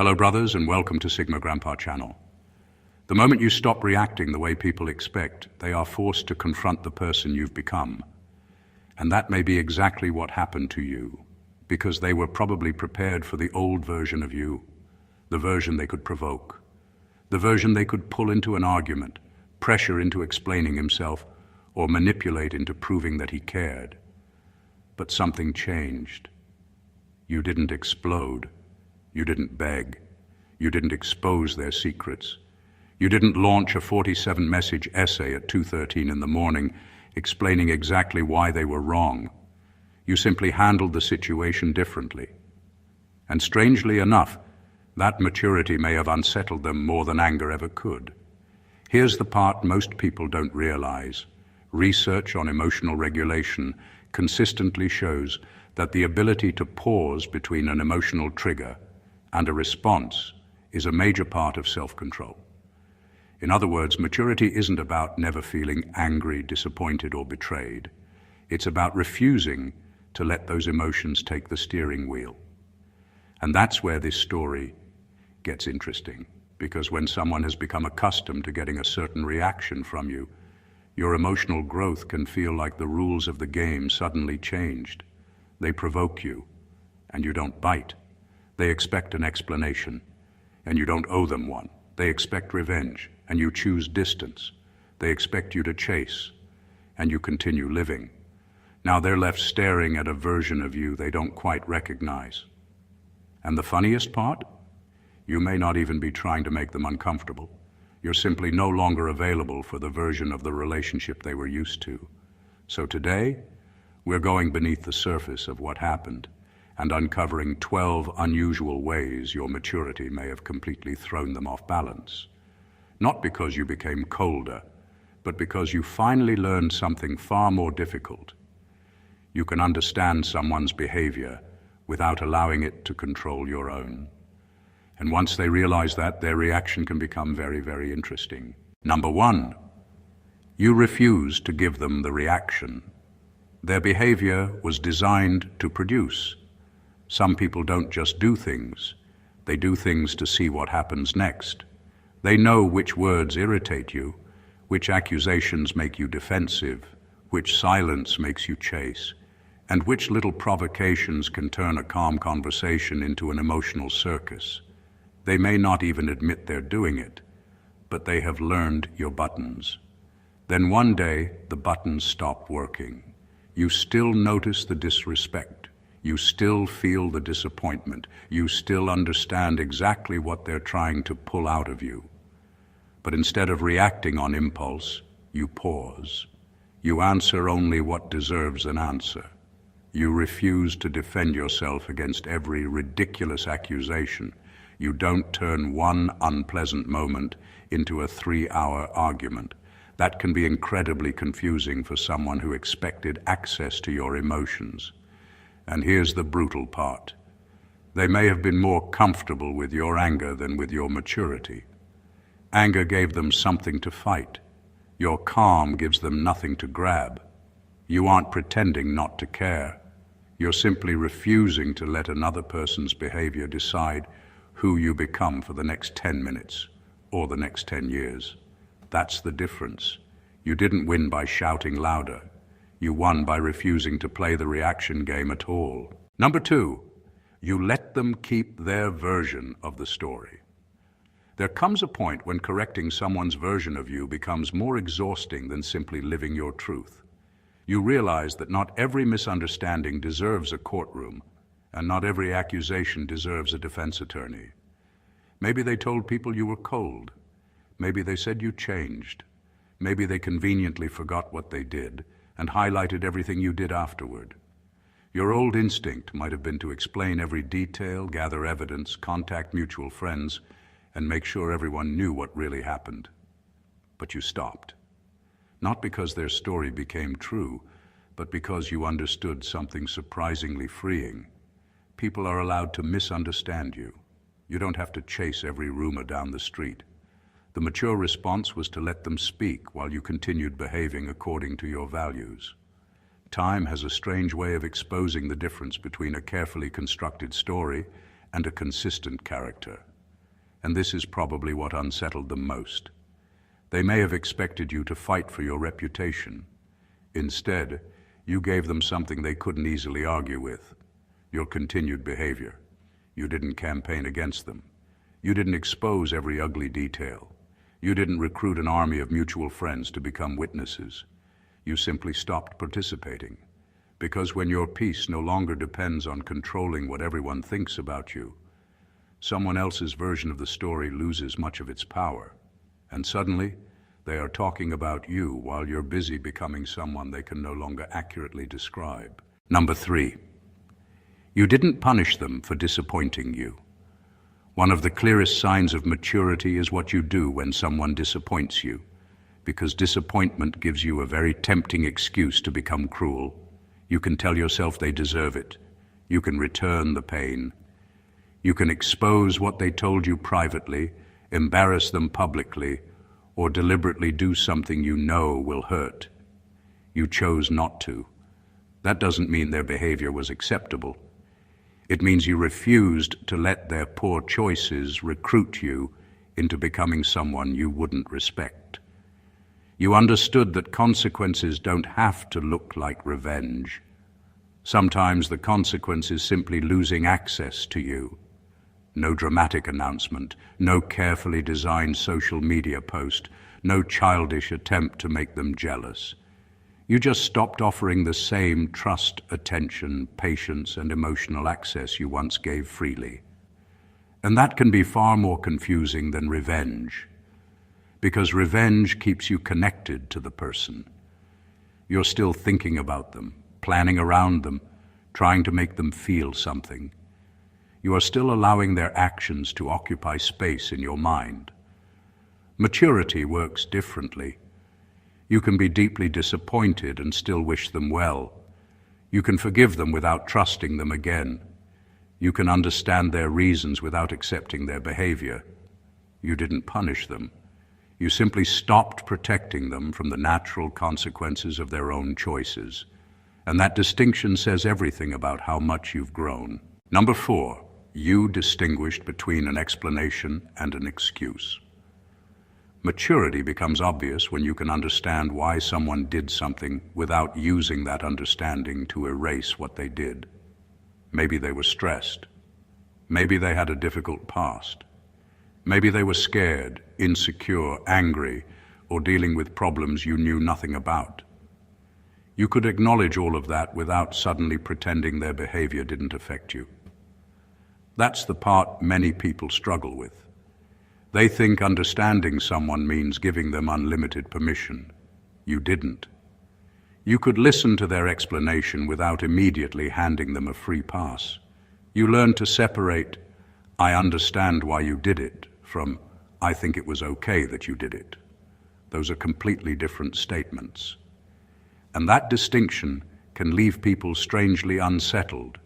Hello brothers and welcome to Sigma Grandpa channel. The moment you stop reacting the way people expect, they are forced to confront the person you've become. And that may be exactly what happened to you, because they were probably prepared for the old version of you, the version they could provoke, the version they could pull into an argument, pressure into explaining himself, or manipulate into proving that he cared. But something changed. You didn't explode. You didn't beg. You didn't expose their secrets. You didn't launch a 47-message essay at 2:13 in the morning explaining exactly why they were wrong. You simply handled the situation differently. And strangely enough, that maturity may have unsettled them more than anger ever could. Here's the part most people don't realize. Research on emotional regulation consistently shows that the ability to pause between an emotional trigger and a response is a major part of self-control. In other words, maturity isn't about never feeling angry, disappointed, or betrayed. It's about refusing to let those emotions take the steering wheel. And that's where this story gets interesting, because when someone has become accustomed to getting a certain reaction from you, your emotional growth can feel like the rules of the game suddenly changed. They provoke you, and you don't bite. They expect an explanation, and you don't owe them one. They expect revenge, and you choose distance. They expect you to chase, and you continue living. Now they're left staring at a version of you they don't quite recognize. And the funniest part? You may not even be trying to make them uncomfortable. You're simply no longer available for the version of the relationship they were used to. So today, we're going beneath the surface of what happened and uncovering 12 unusual ways your maturity may have completely thrown them off balance. Not because you became colder, but because you finally learned something far more difficult. You can understand someone's behavior without allowing it to control your own. And once they realize that, their reaction can become very, very interesting. Number one, you refuse to give them the reaction. Their behavior was designed to produce. Some people don't just do things. They do things to see what happens next. They know which words irritate you, which accusations make you defensive, which silence makes you chase, and which little provocations can turn a calm conversation into an emotional circus. They may not even admit they're doing it, but they have learned your buttons. Then one day, the buttons stop working. You still notice the disrespect. You still feel the disappointment. You still understand exactly what they're trying to pull out of you. But instead of reacting on impulse, you pause. You answer only what deserves an answer. You refuse to defend yourself against every ridiculous accusation. You don't turn one unpleasant moment into a 3-hour argument. That can be incredibly confusing for someone who expected access to your emotions. And here's the brutal part. They may have been more comfortable with your anger than with your maturity. Anger gave them something to fight. Your calm gives them nothing to grab. You aren't pretending not to care. You're simply refusing to let another person's behavior decide who you become for the next 10 minutes or the next 10 years. That's the difference. You didn't win by shouting louder. You won by refusing to play the reaction game at all. Number two, you let them keep their version of the story. There comes a point when correcting someone's version of you becomes more exhausting than simply living your truth. You realize that not every misunderstanding deserves a courtroom, and not every accusation deserves a defense attorney. Maybe they told people you were cold. Maybe they said you changed. Maybe they conveniently forgot what they did and highlighted everything you did afterward. Your old instinct might have been to explain every detail, gather evidence, contact mutual friends, and make sure everyone knew what really happened. But you stopped. Not because their story became true, but because you understood something surprisingly freeing. People are allowed to misunderstand you. You don't have to chase every rumor down the street. The mature response was to let them speak while you continued behaving according to your values. Time has a strange way of exposing the difference between a carefully constructed story and a consistent character. And this is probably what unsettled them most. They may have expected you to fight for your reputation. Instead, you gave them something they couldn't easily argue with: your continued behavior. You didn't campaign against them. You didn't expose every ugly detail. You didn't recruit an army of mutual friends to become witnesses. You simply stopped participating. Because when your peace no longer depends on controlling what everyone thinks about you, someone else's version of the story loses much of its power. And suddenly, they are talking about you while you're busy becoming someone they can no longer accurately describe. Number 3. You didn't punish them for disappointing you. One of the clearest signs of maturity is what you do when someone disappoints you, because disappointment gives you a very tempting excuse to become cruel. You can tell yourself they deserve it. You can return the pain. You can expose what they told you privately, embarrass them publicly, or deliberately do something you know will hurt. You chose not to. That doesn't mean their behavior was acceptable. It means you refused to let their poor choices recruit you into becoming someone you wouldn't respect. You understood that consequences don't have to look like revenge. Sometimes the consequence is simply losing access to you. No dramatic announcement, no carefully designed social media post, no childish attempt to make them jealous. You just stopped offering the same trust, attention, patience, and emotional access you once gave freely. And that can be far more confusing than revenge, because revenge keeps you connected to the person. You're still thinking about them, planning around them, trying to make them feel something. You are still allowing their actions to occupy space in your mind. Maturity works differently. You can be deeply disappointed and still wish them well. You can forgive them without trusting them again. You can understand their reasons without accepting their behavior. You didn't punish them. You simply stopped protecting them from the natural consequences of their own choices. And that distinction says everything about how much you've grown. Number 4, you distinguished between an explanation and an excuse. Maturity becomes obvious when you can understand why someone did something without using that understanding to erase what they did. Maybe they were stressed. Maybe they had a difficult past. Maybe they were scared, insecure, angry, or dealing with problems you knew nothing about. You could acknowledge all of that without suddenly pretending their behavior didn't affect you. That's the part many people struggle with. They think understanding someone means giving them unlimited permission. You didn't. You could listen to their explanation without immediately handing them a free pass. You learned to separate, "I understand why you did it," from "I think it was okay that you did it." Those are completely different statements. And that distinction can leave people strangely unsettled,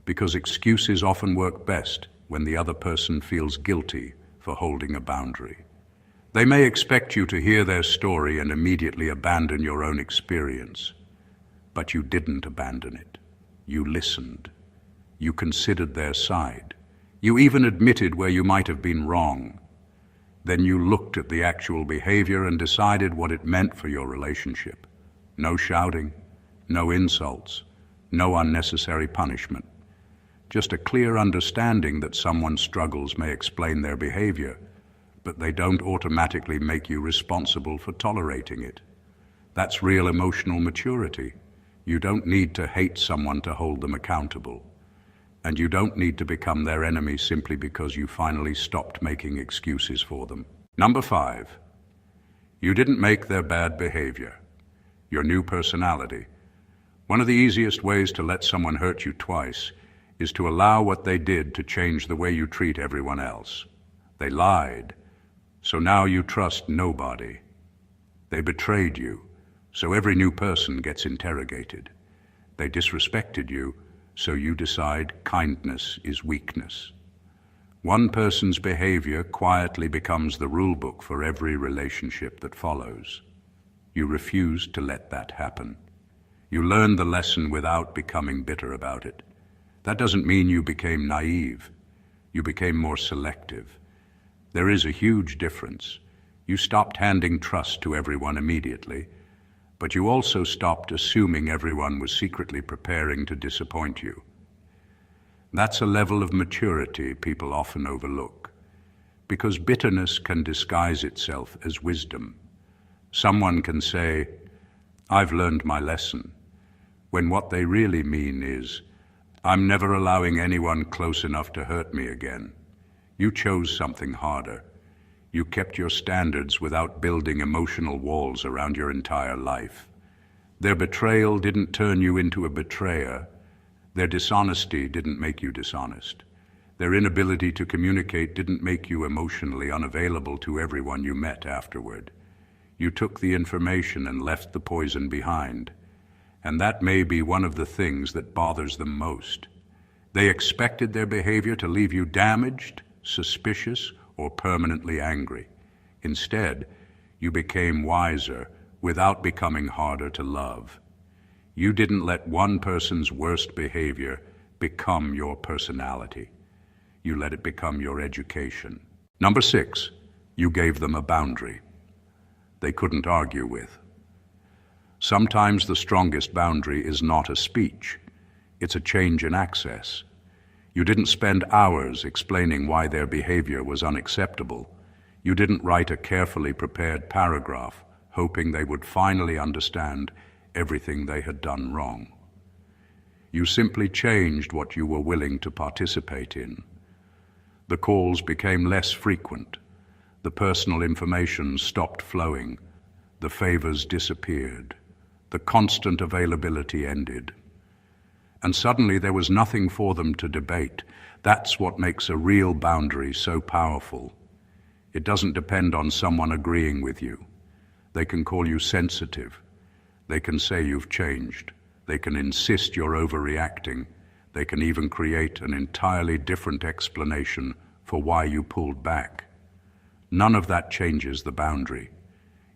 because excuses often work best when the other person feels guilty for holding a boundary. They may expect you to hear their story and immediately abandon your own experience, but you didn't abandon it. You listened. You considered their side. You even admitted where you might have been wrong. Then you looked at the actual behavior and decided what it meant for your relationship. No shouting, no insults, no unnecessary punishment. Just a clear understanding that someone's struggles may explain their behavior, but they don't automatically make you responsible for tolerating it. That's real emotional maturity. You don't need to hate someone to hold them accountable. And you don't need to become their enemy simply because you finally stopped making excuses for them. Number 5, you didn't make their bad behavior, your new personality. One of the easiest ways to let someone hurt you twice is to allow what they did to change the way you treat everyone else. They lied, so now you trust nobody. They betrayed you, so every new person gets interrogated. They disrespected you, so you decide kindness is weakness. One person's behavior quietly becomes the rule book for every relationship that follows. You refuse to let that happen. You learn the lesson without becoming bitter about it. That doesn't mean you became naive. You became more selective. There is a huge difference. You stopped handing trust to everyone immediately, but you also stopped assuming everyone was secretly preparing to disappoint you. That's a level of maturity people often overlook, because bitterness can disguise itself as wisdom. Someone can say, "I've learned my lesson," when what they really mean is, "I'm never allowing anyone close enough to hurt me again." You chose something harder. You kept your standards without building emotional walls around your entire life. Their betrayal didn't turn you into a betrayer. Their dishonesty didn't make you dishonest. Their inability to communicate didn't make you emotionally unavailable to everyone you met afterward. You took the information and left the poison behind. And that may be one of the things that bothers them most. They expected their behavior to leave you damaged, suspicious, or permanently angry. Instead, you became wiser without becoming harder to love. You didn't let one person's worst behavior become your personality. You let it become your education. Number 6, you gave them a boundary they couldn't argue with. Sometimes the strongest boundary is not a speech. It's a change in access. You didn't spend hours explaining why their behavior was unacceptable. You didn't write a carefully prepared paragraph, hoping they would finally understand everything they had done wrong. You simply changed what you were willing to participate in. The calls became less frequent. The personal information stopped flowing. The favors disappeared. The constant availability ended. And suddenly there was nothing for them to debate. That's what makes a real boundary so powerful. It doesn't depend on someone agreeing with you. They can call you sensitive. They can say you've changed. They can insist you're overreacting. They can even create an entirely different explanation for why you pulled back. None of that changes the boundary.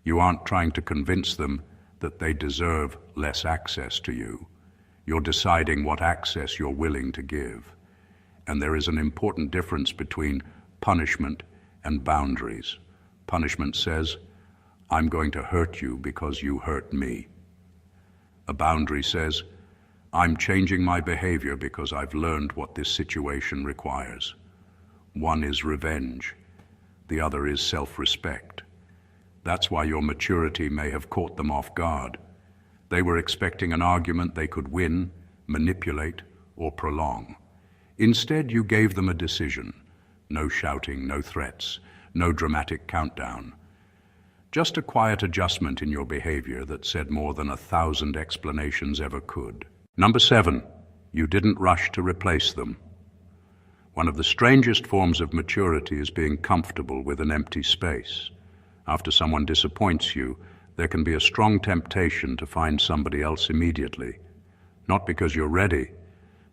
You aren't trying to convince them that they deserve less access to you. You're deciding what access you're willing to give. And there is an important difference between punishment and boundaries. Punishment says, "I'm going to hurt you because you hurt me." A boundary says, "I'm changing my behavior because I've learned what this situation requires." One is revenge. The other is self-respect. That's why your maturity may have caught them off guard. They were expecting an argument they could win, manipulate, or prolong. Instead, you gave them a decision. No shouting, no threats, no dramatic countdown. Just a quiet adjustment in your behavior that said more than 1,000 explanations ever could. Number 7, you didn't rush to replace them. One of the strangest forms of maturity is being comfortable with an empty space. After someone disappoints you, there can be a strong temptation to find somebody else immediately. Not because you're ready,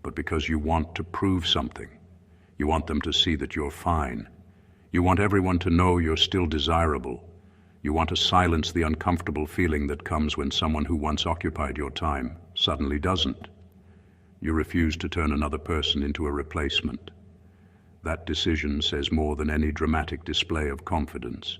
but because you want to prove something. You want them to see that you're fine. You want everyone to know you're still desirable. You want to silence the uncomfortable feeling that comes when someone who once occupied your time suddenly doesn't. You refuse to turn another person into a replacement. That decision says more than any dramatic display of confidence.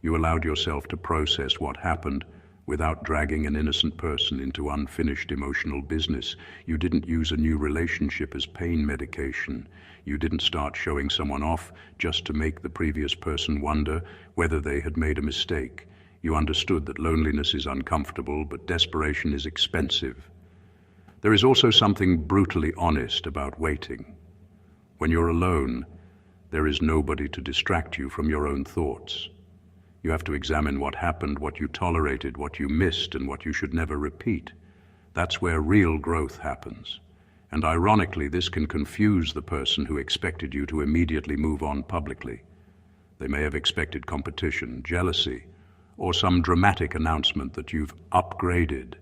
You allowed yourself to process what happened without dragging an innocent person into unfinished emotional business. You didn't use a new relationship as pain medication. You didn't start showing someone off just to make the previous person wonder whether they had made a mistake. You understood that loneliness is uncomfortable, but desperation is expensive. There is also something brutally honest about waiting. When you're alone, there is nobody to distract you from your own thoughts. You have to examine what happened, what you tolerated, what you missed, and what you should never repeat. That's where real growth happens. And ironically, this can confuse the person who expected you to immediately move on publicly. They may have expected competition, jealousy, or some dramatic announcement that you've upgraded.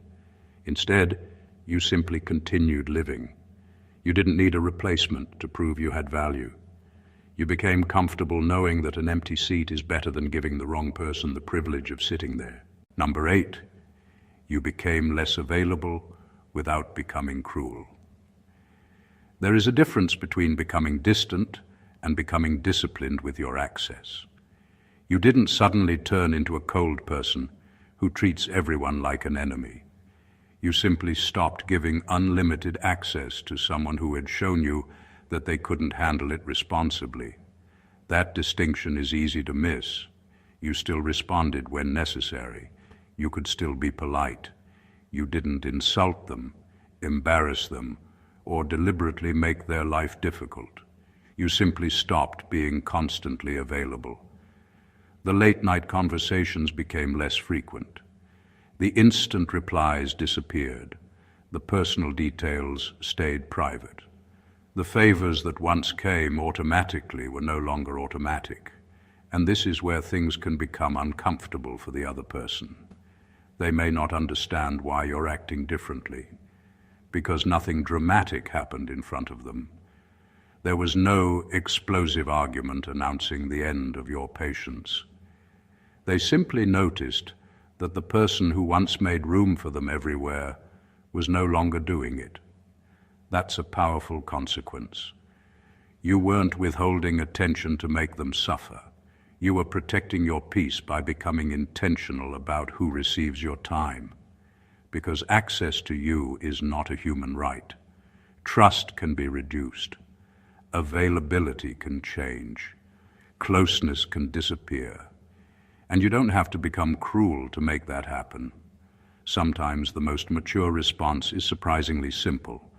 Instead, you simply continued living. You didn't need a replacement to prove you had value. You became comfortable knowing that an empty seat is better than giving the wrong person the privilege of sitting there. Number 8, you became less available without becoming cruel. There is a difference between becoming distant and becoming disciplined with your access. You didn't suddenly turn into a cold person who treats everyone like an enemy. You simply stopped giving unlimited access to someone who had shown you that they couldn't handle it responsibly. That distinction is easy to miss. You still responded when necessary. You could still be polite. You didn't insult them, embarrass them, or deliberately make their life difficult. You simply stopped being constantly available. The late-night conversations became less frequent. The instant replies disappeared. The personal details stayed private. The favors that once came automatically were no longer automatic. And this is where things can become uncomfortable for the other person. They may not understand why you're acting differently, because nothing dramatic happened in front of them. There was no explosive argument announcing the end of your patience. They simply noticed that the person who once made room for them everywhere was no longer doing it. That's a powerful consequence. You weren't withholding attention to make them suffer. You were protecting your peace by becoming intentional about who receives your time. Because access to you is not a human right. Trust can be reduced. Availability can change. Closeness can disappear. And you don't have to become cruel to make that happen. Sometimes the most mature response is surprisingly simple.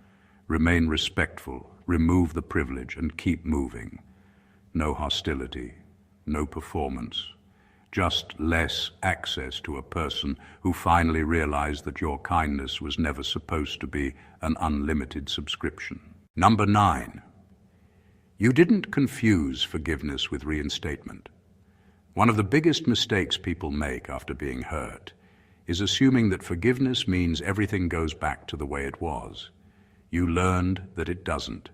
Remain respectful, remove the privilege, and keep moving. No hostility, no performance. Just less access to a person who finally realized that your kindness was never supposed to be an unlimited subscription. Number 9. You didn't confuse forgiveness with reinstatement. One of the biggest mistakes people make after being hurt is assuming that forgiveness means everything goes back to the way it was. You learned that it doesn't.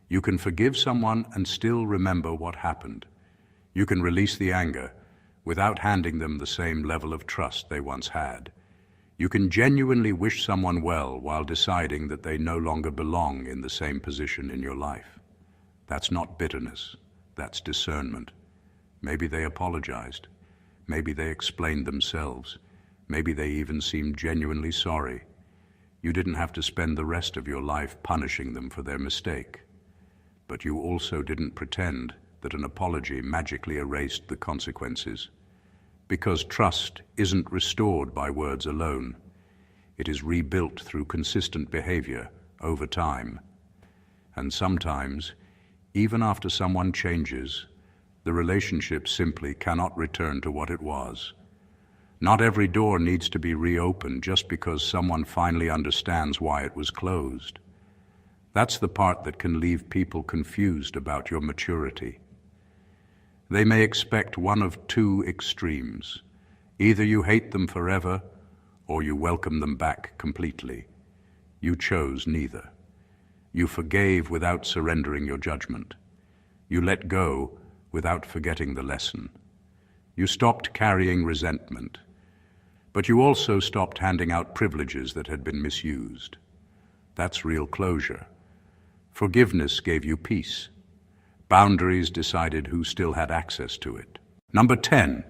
You can forgive someone and still remember what happened. You can release the anger without handing them the same level of trust they once had. You can genuinely wish someone well while deciding that they no longer belong in the same position in your life. That's not bitterness, that's discernment. Maybe they apologized. Maybe they explained themselves. Maybe they even seemed genuinely sorry. You didn't have to spend the rest of your life punishing them for their mistake. But you also didn't pretend that an apology magically erased the consequences. Because trust isn't restored by words alone. It is rebuilt through consistent behavior over time. And sometimes, even after someone changes, the relationship simply cannot return to what it was. Not every door needs to be reopened just because someone finally understands why it was closed. That's the part that can leave people confused about your maturity. They may expect one of two extremes. Either you hate them forever, or you welcome them back completely. You chose neither. You forgave without surrendering your judgment. You let go without forgetting the lesson. You stopped carrying resentment, but you also stopped handing out privileges that had been misused. That's real closure. Forgiveness gave you peace. Boundaries decided who still had access to it. Number 10,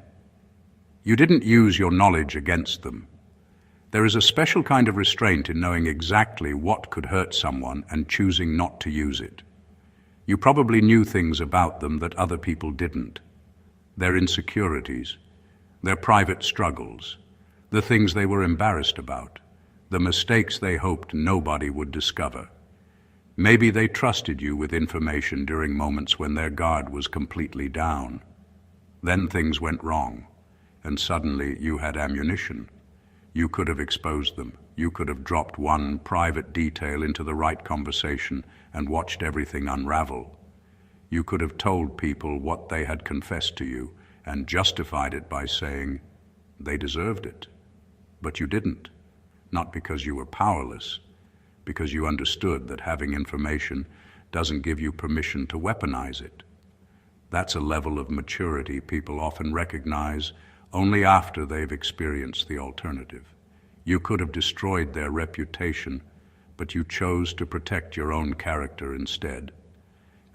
you didn't use your knowledge against them. There is a special kind of restraint in knowing exactly what could hurt someone and choosing not to use it. You probably knew things about them that other people didn't. Their insecurities, their private struggles, the things they were embarrassed about, the mistakes they hoped nobody would discover. Maybe they trusted you with information during moments when their guard was completely down. Then things went wrong, and suddenly you had ammunition. You could have exposed them. You could have dropped one private detail into the right conversation and watched everything unravel. You could have told people what they had confessed to you and justified it by saying they deserved it. But you didn't, not because you were powerless, because you understood that having information doesn't give you permission to weaponize it. That's a level of maturity people often recognize only after they've experienced the alternative. You could have destroyed their reputation, but you chose to protect your own character instead.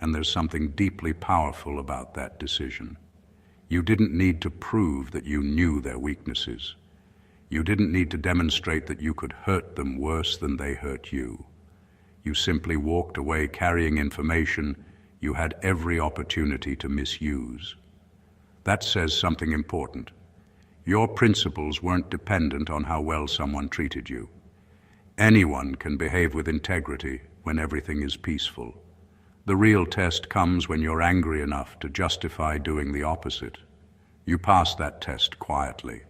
And there's something deeply powerful about that decision. You didn't need to prove that you knew their weaknesses. You didn't need to demonstrate that you could hurt them worse than they hurt you. You simply walked away carrying information you had every opportunity to misuse. That says something important. Your principles weren't dependent on how well someone treated you. Anyone can behave with integrity when everything is peaceful. The real test comes when you're angry enough to justify doing the opposite. You pass that test quietly,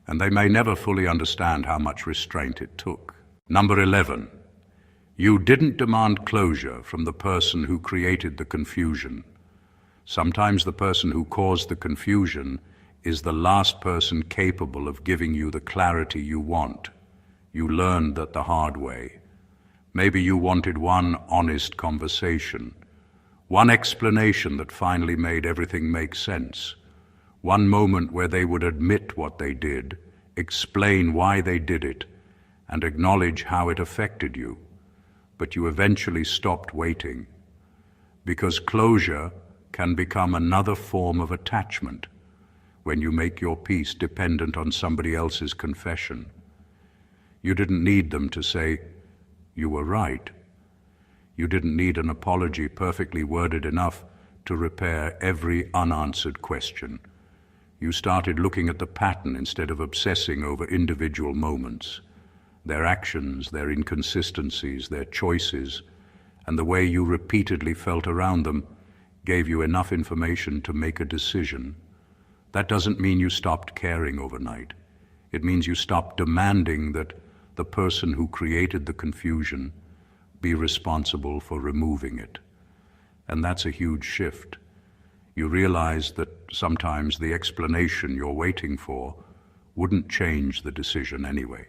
and they may never fully understand how much restraint it took. Number 11. You didn't demand closure from the person who created the confusion. Sometimes the person who caused the confusion is the last person capable of giving you the clarity you want. You learned that the hard way. Maybe you wanted one honest conversation, one explanation that finally made everything make sense, one moment where they would admit what they did, explain why they did it, and acknowledge how it affected you. But you eventually stopped waiting, because closure can become another form of attachment when you make your peace dependent on somebody else's confession. You didn't need them to say, "You were right." You didn't need an apology perfectly worded enough to repair every unanswered question. You started looking at the pattern instead of obsessing over individual moments, their actions, their inconsistencies, their choices, and the way you repeatedly felt around them gave you enough information to make a decision. That doesn't mean you stopped caring overnight. It means you stopped demanding that the person who created the confusion be responsible for removing it. And that's a huge shift. You realize that sometimes the explanation you're waiting for wouldn't change the decision anyway.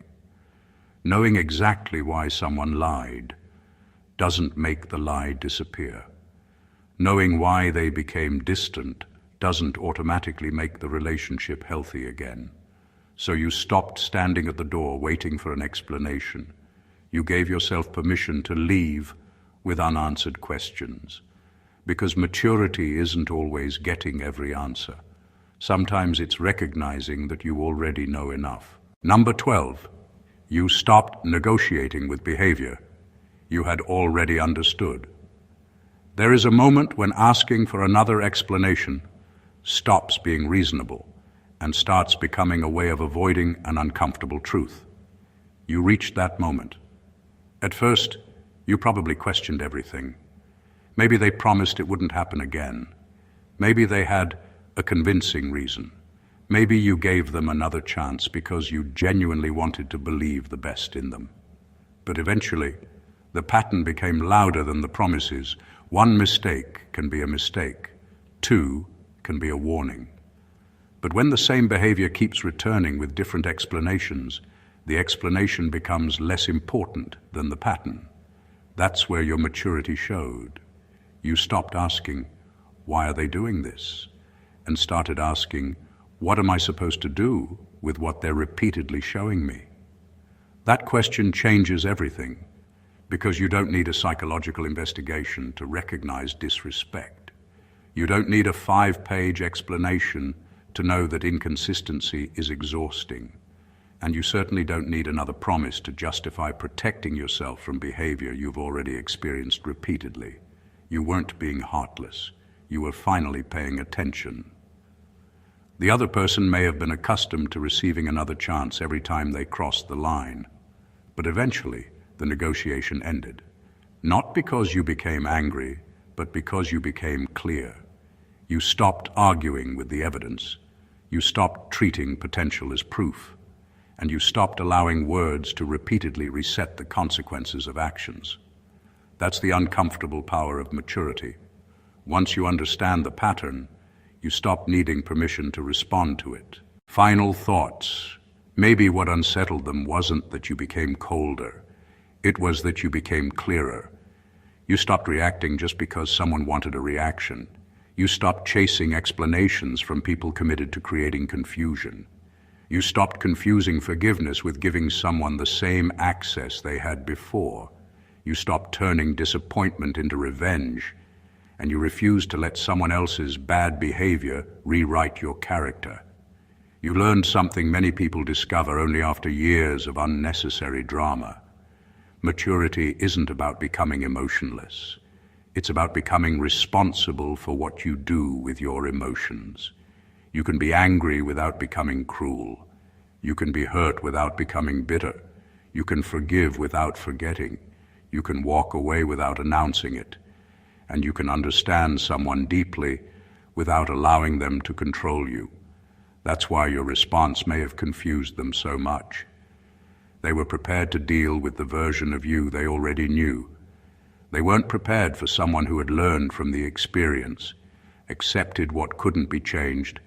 Knowing exactly why someone lied doesn't make the lie disappear. Knowing why they became distant doesn't automatically make the relationship healthy again. So you stopped standing at the door waiting for an explanation. You gave yourself permission to leave with unanswered questions. Because maturity isn't always getting every answer. Sometimes it's recognizing that you already know enough. Number 12. You stopped negotiating with behavior you had already understood. There is a moment when asking for another explanation stops being reasonable and starts becoming a way of avoiding an uncomfortable truth. You reached that moment. At first, you probably questioned everything. Maybe they promised it wouldn't happen again. Maybe they had a convincing reason. Maybe you gave them another chance because you genuinely wanted to believe the best in them. But eventually, the pattern became louder than the promises. One mistake can be a mistake. Two can be a warning. But when the same behavior keeps returning with different explanations, the explanation becomes less important than the pattern. That's where your maturity showed. You stopped asking, "Why are they doing this?" and started asking, "What am I supposed to do with what they're repeatedly showing me?" That question changes everything, because you don't need a psychological investigation to recognize disrespect. You don't need a 5-page explanation to know that inconsistency is exhausting. And you certainly don't need another promise to justify protecting yourself from behavior you've already experienced repeatedly. You weren't being heartless. You were finally paying attention. The other person may have been accustomed to receiving another chance every time they crossed the line. But eventually, the negotiation ended. Not because you became angry, but because you became clear. You stopped arguing with the evidence. You stopped treating potential as proof. And you stopped allowing words to repeatedly reset the consequences of actions. That's the uncomfortable power of maturity. Once you understand the pattern, you stop needing permission to respond to it. Final thoughts. Maybe what unsettled them wasn't that you became colder. It was that you became clearer. You stopped reacting just because someone wanted a reaction. You stopped chasing explanations from people committed to creating confusion. You stopped confusing forgiveness with giving someone the same access they had before. You stopped turning disappointment into revenge. and you refuse to let someone else's bad behavior rewrite your character. You learned something many people discover only after years of unnecessary drama. Maturity isn't about becoming emotionless. It's about becoming responsible for what you do with your emotions. You can be angry without becoming cruel. You can be hurt without becoming bitter. You can forgive without forgetting. You can walk away without announcing it. And you can understand someone deeply without allowing them to control you. That's why your response may have confused them so much. They were prepared to deal with the version of you they already knew. They weren't prepared for someone who had learned from the experience, accepted what couldn't be changed,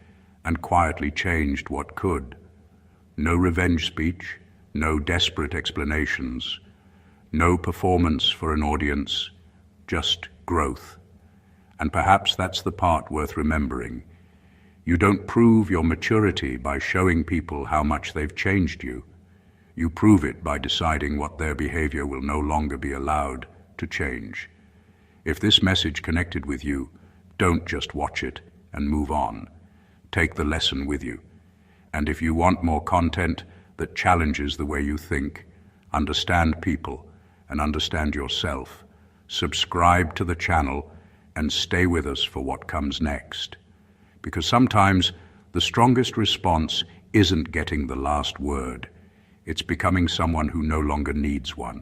and quietly changed what could. No revenge speech, no desperate explanations, no performance for an audience, just growth. And perhaps that's the part worth remembering. You don't prove your maturity by showing people how much they've changed you. You prove it by deciding what their behavior will no longer be allowed to change. If this message connected with you, don't just watch it and move on. Take the lesson with you. And if you want more content that challenges the way you think, understand people, and understand yourself, subscribe to the channel and stay with us for what comes next. Because sometimes the strongest response isn't getting the last word. It's becoming someone who no longer needs one.